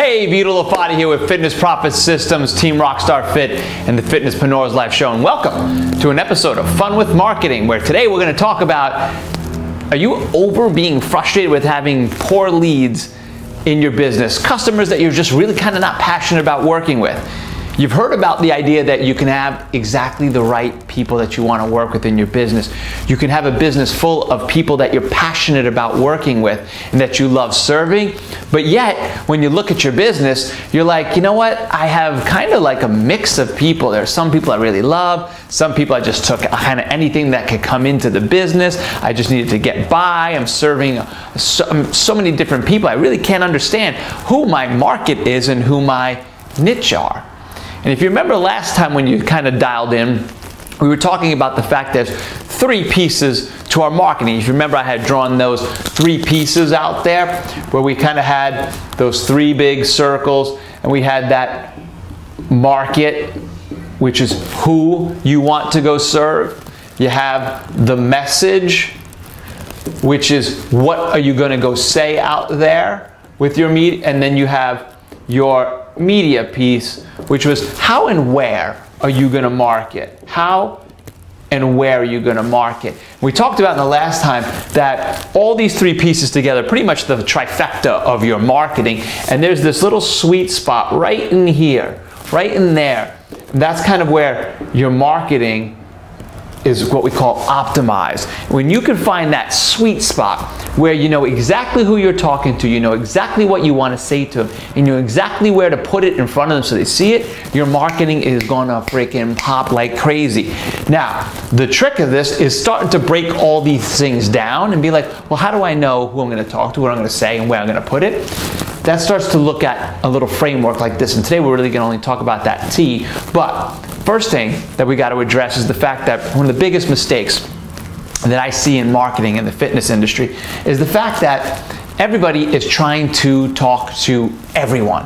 Hey, Vito La Fata here with Fitness Profit Systems, Team Rockstar Fit, and the Fitnesspreneur's Life Show. And welcome to an episode of Fun with Marketing, where today we're going to talk about, are you over being frustrated with having poor leads in your business? Customers that you're just really kind of not passionate about working with. You've heard about the idea that you can have exactly the right people that you want to work with in your business. You can have a business full of people that you're passionate about working with and that you love serving. But yet, when you look at your business, you're like, you know what? I have kind of like a mix of people. There are some people I really love. Some people I just took kind of anything that could come into the business. I just needed to get by. I'm serving so many different people. I really can't understand who my market is and who my niche are. And if you remember last time when you kind of dialed in, we were talking about the fact there's three pieces to our marketing. If you remember, I had drawn those three pieces out there where we kind of had those three big circles, and we had that market, which is who you want to go serve. You have the message, which is what are you going to go say out there with your media, and then you have your media piece, which was how and where are you going to market? How and where are you going to market? We talked about in the last time that all these three pieces together, pretty much the trifecta of your marketing, and there's this little sweet spot right in here, right in there. And that's kind of where your marketing is what we call optimized. When you can find that sweet spot where you know exactly who you're talking to, you know exactly what you want to say to them, and you know exactly where to put it in front of them so they see it, your marketing is gonna freaking pop like crazy. Now, the trick of this is starting to break all these things down and be like, well, how do I know who I'm gonna talk to, what I'm gonna say, and where I'm gonna put it? That starts to look at a little framework like this, and today we're really gonna only talk about that T. But first thing that we got to address is the fact that one of the biggest mistakes that I see in marketing in the fitness industry is the fact that everybody is trying to talk to everyone.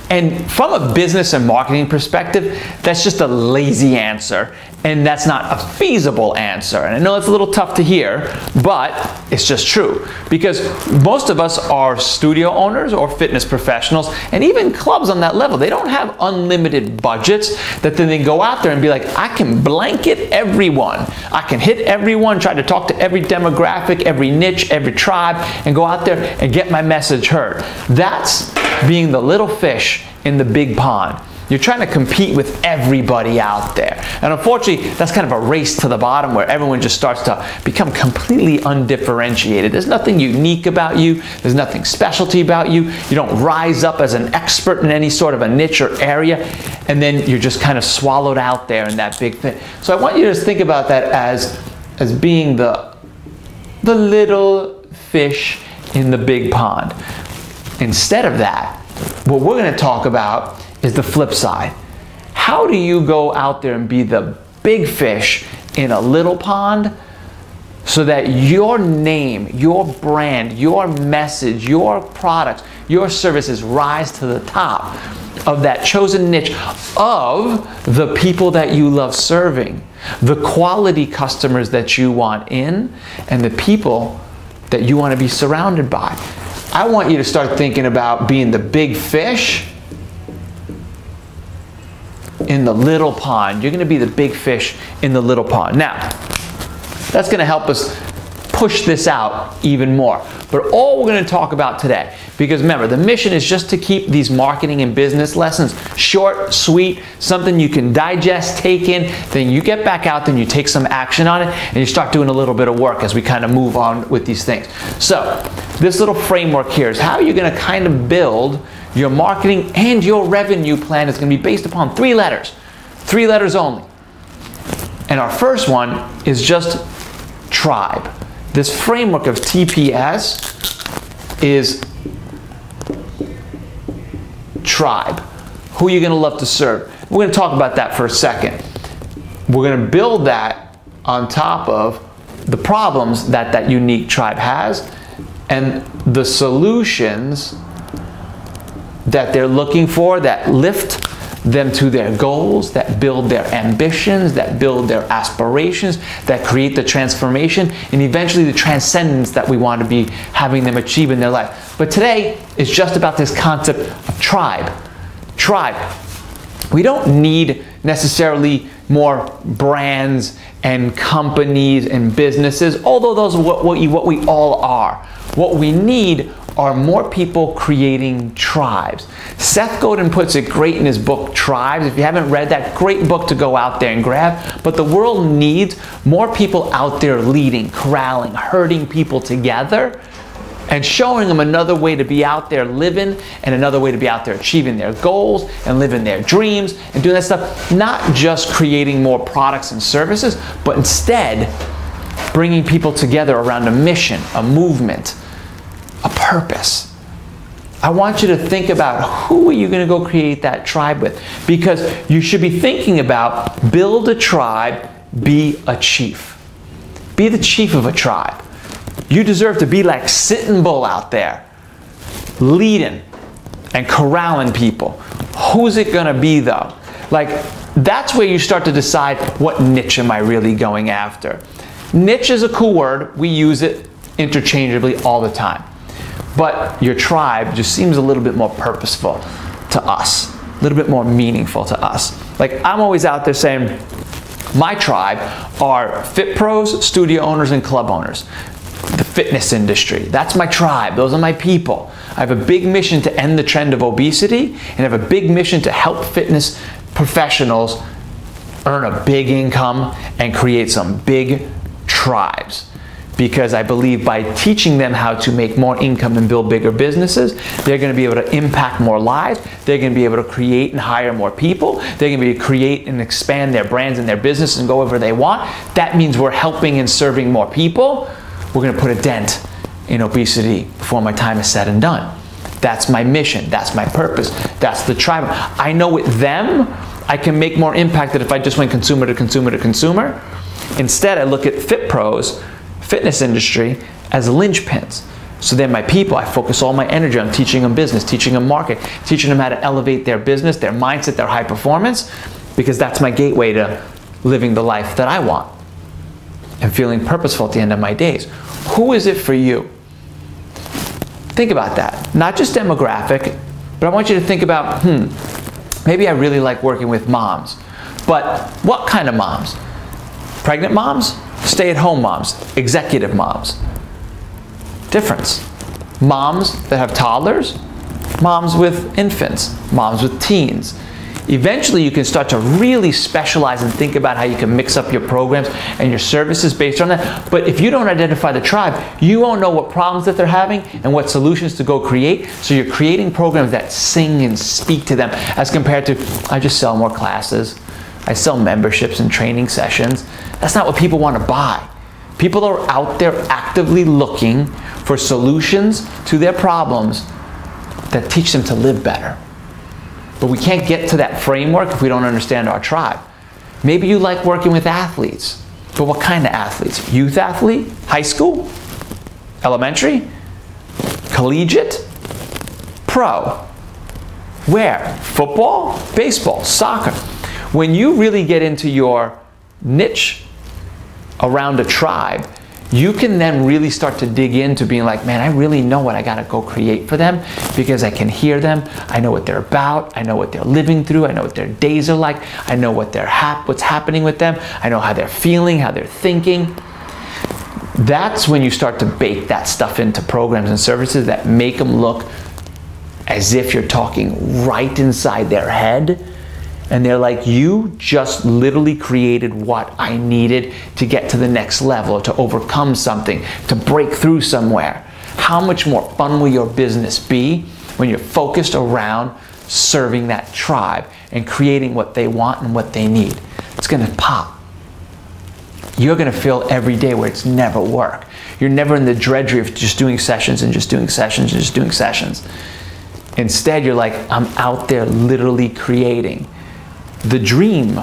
And from a business and marketing perspective, that's just a lazy answer, and that's not a feasible answer. And I know it's a little tough to hear, but it's just true. Because most of us are studio owners or fitness professionals, and even clubs on that level, they don't have unlimited budgets that then they go out there and be like, I can blanket everyone. I can hit everyone, try to talk to every demographic, every niche, every tribe, and go out there and get my message heard. That's being the little fish in the big pond. You're trying to compete with everybody out there. And unfortunately, that's kind of a race to the bottom where everyone just starts to become completely undifferentiated. There's nothing unique about you. There's nothing specialty about you. You don't rise up as an expert in any sort of a niche or area, and then you're just kind of swallowed out there in that big thing. So I want you to just think about that as being the little fish in the big pond. Instead of that, what we're going to talk about is the flip side. How do you go out there and be the big fish in a little pond so that your name, your brand, your message, your products, your services rise to the top of that chosen niche of the people that you love serving, the quality customers that you want in, and the people that you want to be surrounded by? I want you to start thinking about being the big fish in the little pond. You're going to be the big fish in the little pond. Now, that's going to help us push this out even more. But all we're going to talk about today, because remember, the mission is just to keep these marketing and business lessons short, sweet, something you can digest, take in, then you get back out there and you take some action on it, and you start doing a little bit of work as we kind of move on with these things. So, this little framework here is how you're going to kind of build your marketing, and your revenue plan is going to be based upon three letters only. And our first one is just tribe. This framework of TPS is tribe. Who are you going to love to serve? We're going to talk about that for a second. We're going to build that on top of the problems that that unique tribe has and the solutions that they're looking for that lift them to their goals, that build their ambitions, that build their aspirations, that create the transformation and eventually the transcendence that we want to be having them achieve in their life. But today is just about this concept of tribe. Tribe. We don't need necessarily more brands and companies and businesses, although those are what we all are. What we need are more people creating tribes. Seth Godin puts it great in his book, Tribes. If you haven't read that, great book to go out there and grab. But the world needs more people out there leading, corralling, herding people together, and showing them another way to be out there living and another way to be out there achieving their goals and living their dreams and doing that stuff. Not just creating more products and services, but instead bringing people together around a mission, a movement, a purpose. I want you to think about who are you going to go create that tribe with, because you should be thinking about build a tribe, be a chief. Be the chief of a tribe. You deserve to be like Sitting Bull out there, leading and corralling people. Who's it going to be though? Like, that's where you start to decide, what niche am I really going after? Niche is a cool word. We use it interchangeably all the time. But your tribe just seems a little bit more purposeful to us, a little bit more meaningful to us. Like, I'm always out there saying, my tribe are fit pros, studio owners, and club owners. The fitness industry. That's my tribe. Those are my people. I have a big mission to end the trend of obesity, and I have a big mission to help fitness professionals earn a big income and create some big tribes. Because I believe by teaching them how to make more income and build bigger businesses, they're going to be able to impact more lives. They're going to be able to create and hire more people. They're going to be able to create and expand their brands and their business and go wherever they want. That means we're helping and serving more people. We're going to put a dent in obesity before my time is said and done. That's my mission. That's my purpose. That's the tribe. I know with them, I can make more impact than if I just went consumer to consumer to consumer. Instead, I look at fit pros, fitness industry, as linchpins. So they're my people. I focus all my energy on teaching them business, teaching them market, teaching them how to elevate their business, their mindset, their high performance, because that's my gateway to living the life that I want and feeling purposeful at the end of my days. Who is it for you? Think about that. Not just demographic, but I want you to think about, maybe I really like working with moms, but what kind of moms? Pregnant moms? Stay-at-home moms? Executive moms? Difference. Moms that have toddlers? Moms with infants? Moms with teens? Eventually, you can start to really specialize and think about how you can mix up your programs and your services based on that. But if you don't identify the tribe, you won't know what problems that they're having and what solutions to go create. So you're creating programs that sing and speak to them, as compared to, I just sell more classes. I sell memberships and training sessions. That's not what people want to buy. People are out there actively looking for solutions to their problems that teach them to live better. But we can't get to that framework if we don't understand our tribe. Maybe you like working with athletes, but what kind of athletes? Youth athlete? High school? Elementary? Collegiate? Pro? Where? Football? Baseball? Soccer? When you really get into your niche around a tribe, you can then really start to dig into being like, man, I really know what I got to go create for them, because I can hear them. I know what they're about. I know what they're living through. I know what their days are like. I know what what's happening with them. I know how they're feeling, how they're thinking. That's when you start to bake that stuff into programs and services that make them look as if you're talking right inside their head. And they're like, you just literally created what I needed to get to the next level, to overcome something, to break through somewhere. How much more fun will your business be when you're focused around serving that tribe and creating what they want and what they need? It's going to pop. You're going to feel every day where it's never work. You're never in the drudgery of just doing sessions and just doing sessions and just doing sessions. Instead, you're like, I'm out there literally creating the dream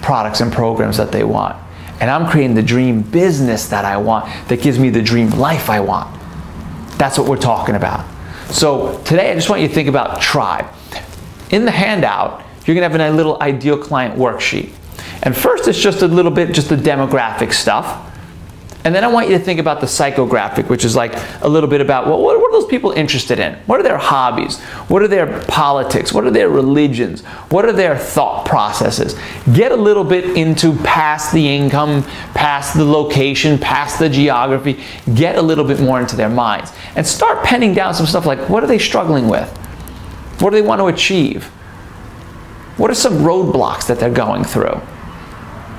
products and programs that they want. And I'm creating the dream business that I want, that gives me the dream life I want. That's what we're talking about. So today I just want you to think about tribe. In the handout, you're gonna have a little ideal client worksheet. And first it's just a little bit, just the demographic stuff. And then I want you to think about the psychographic, which is like a little bit about, well, what are those people interested in? What are their hobbies? What are their politics? What are their religions? What are their thought processes? Get a little bit into past the income, past the location, past the geography. Get a little bit more into their minds. And start penning down some stuff like, what are they struggling with? What do they want to achieve? What are some roadblocks that they're going through?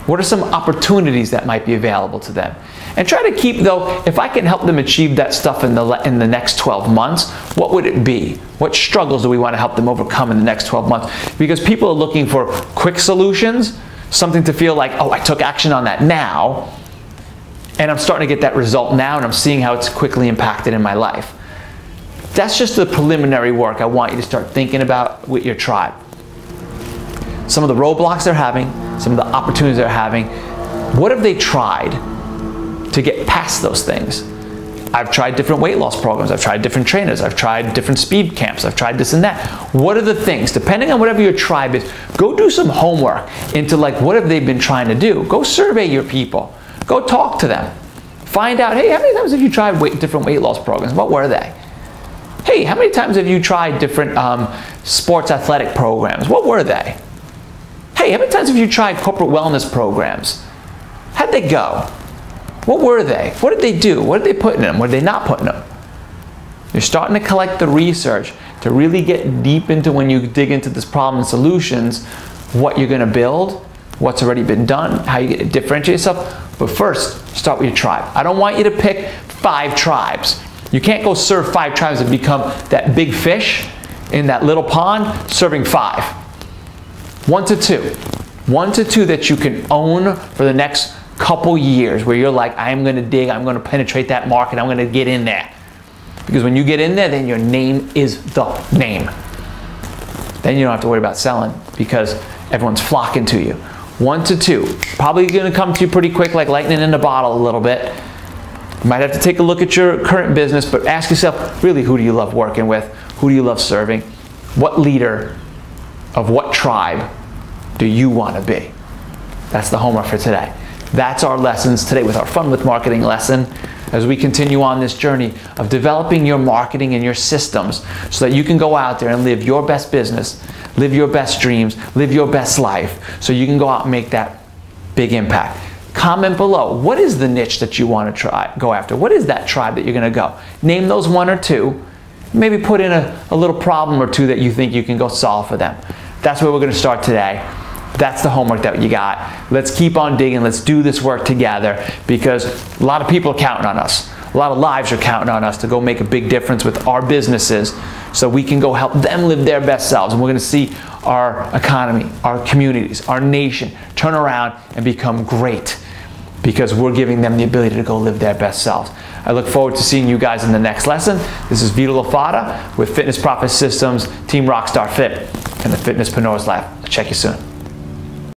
What are some opportunities that might be available to them? And try to keep, though, if I can help them achieve that stuff in the next 12 months, what would it be? What struggles do we want to help them overcome in the next 12 months? Because people are looking for quick solutions, something to feel like, oh, I took action on that now, and I'm starting to get that result now, and I'm seeing how it's quickly impacted in my life. That's just the preliminary work I want you to start thinking about with your tribe. Some of the roadblocks they're having, some of the opportunities they're having, what have they tried to get past those things? I've tried different weight loss programs, I've tried different trainers, I've tried different speed camps, I've tried this and that. What are the things, depending on whatever your tribe is, go do some homework into like what have they been trying to do. Go survey your people, go talk to them. Find out, hey, how many times have you tried different weight loss programs? What were they? Hey, how many times have you tried different sports athletic programs? What were they? Hey, how many times have you tried corporate wellness programs? How'd they go? What were they? What did they do? What did they put in them? What did they not put in them? You're starting to collect the research to really get deep into, when you dig into this problem and solutions, what you're going to build, what's already been done, how you get to differentiate yourself. But first, start with your tribe. I don't want you to pick 5 tribes. You can't go serve 5 tribes and become that big fish in that little pond serving 5. 1 to 2. 1 to 2 that you can own for the next couple years, where you're like, I'm going to dig, I'm going to penetrate that market, I'm going to get in there. Because when you get in there, then your name is the name. Then you don't have to worry about selling because everyone's flocking to you. 1 to 2. Probably going to come to you pretty quick, like lightning in a bottle a little bit. You might have to take a look at your current business, but ask yourself, really, who do you love working with? Who do you love serving? What leader of what tribe do you want to be? That's the homework for today. That's our lessons today with our Fun with Marketing lesson as we continue on this journey of developing your marketing and your systems so that you can go out there and live your best business, live your best dreams, live your best life, so you can go out and make that big impact. Comment below, what is the niche that you want to go after? What is that tribe that you're going to go? Name those 1 or 2. Maybe put in a little problem or 2 that you think you can go solve for them. That's where we're going to start today. That's the homework that you got. Let's keep on digging. Let's do this work together, because a lot of people are counting on us. A lot of lives are counting on us to go make a big difference with our businesses so we can go help them live their best selves. And we're going to see our economy, our communities, our nation turn around and become great because we're giving them the ability to go live their best selves. I look forward to seeing you guys in the next lesson. This is Vito La Fata with Fitness Profit Systems, Team Rockstar Fit, and the Fitnesspreneurs Lab. I'll check you soon.